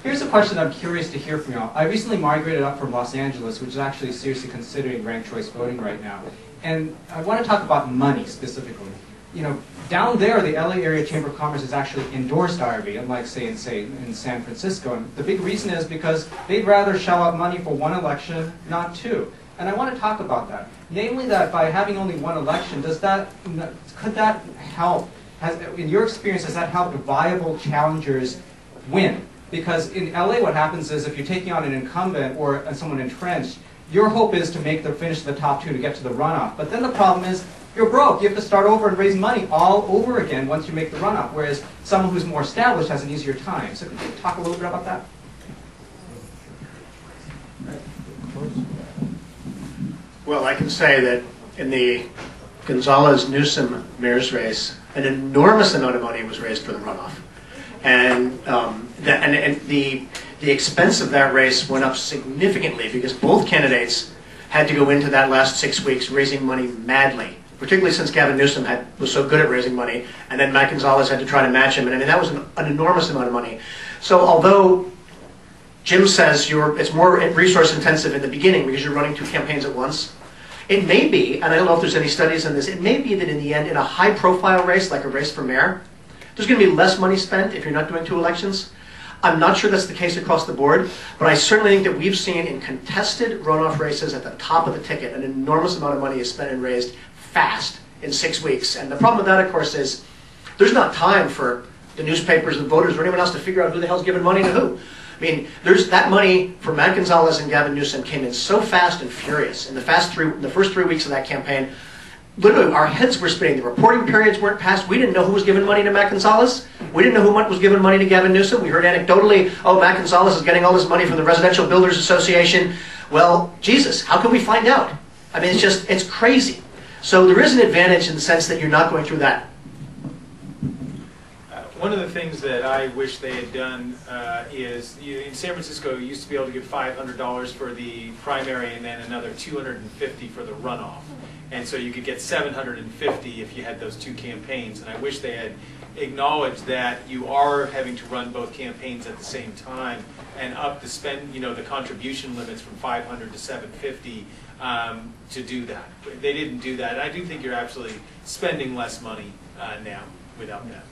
Here's a question I'm curious to hear from y'all. I recently migrated up from Los Angeles, which is actually seriously considering ranked choice voting right now. And I want to talk about money specifically. You know, down there, the LA Area Chamber of Commerce has actually endorsed IRV, unlike, say, in San Francisco. And the big reason is because they'd rather shell out money for one election, not two. And I want to talk about that. Namely that by having only one election, could that help, in your experience, has that helped viable challengers win? Because in LA what happens is if you're taking on an incumbent or someone entrenched, your hope is to finish the top two to get to the runoff. But then the problem is you're broke. You have to start over and raise money all over again once you make the runoff, whereas someone who's more established has an easier time. So could you talk a little bit about that? Well, I can say that in the Gonzalez-Newsom mayor's race, an enormous amount of money was raised for the runoff. And, the expense of that race went up significantly because both candidates had to go into that last 6 weeks raising money madly, particularly since Gavin Newsom was so good at raising money, and then Matt Gonzalez had to try to match him. And I mean, that was an enormous amount of money. So although Jim says it's more resource intensive in the beginning because you're running two campaigns at once, it may be, and I don't know if there's any studies on this, it may be that in the end, in a high profile race, like a race for mayor, there's going to be less money spent if you're not doing two elections. I'm not sure that's the case across the board, but I certainly think that we've seen in contested runoff races at the top of the ticket, an enormous amount of money is spent and raised fast in 6 weeks. And the problem with that, of course, is there's not time for the newspapers and voters or anyone else to figure out who the hell's giving money to who. I mean, that money for Matt Gonzalez and Gavin Newsom came in so fast and furious in the first 3 weeks of that campaign. Literally, our heads were spinning. The reporting periods weren't passed. We didn't know who was giving money to Matt Gonzalez. We didn't know who was giving money to Gavin Newsom. We heard anecdotally, oh, Matt Gonzalez is getting all this money from the Residential Builders Association. Well, Jesus, how can we find out? I mean, it's crazy. So there is an advantage in the sense that you're not going through that. One of the things that I wish they had done is, in San Francisco, you used to be able to give $500 for the primary and then another $250 for the runoff. And so you could get $750 if you had those two campaigns. And I wish they had acknowledged that you are having to run both campaigns at the same time and up the the contribution limits from $500 to $750 to do that. They didn't do that. And I do think you're absolutely spending less money now without that.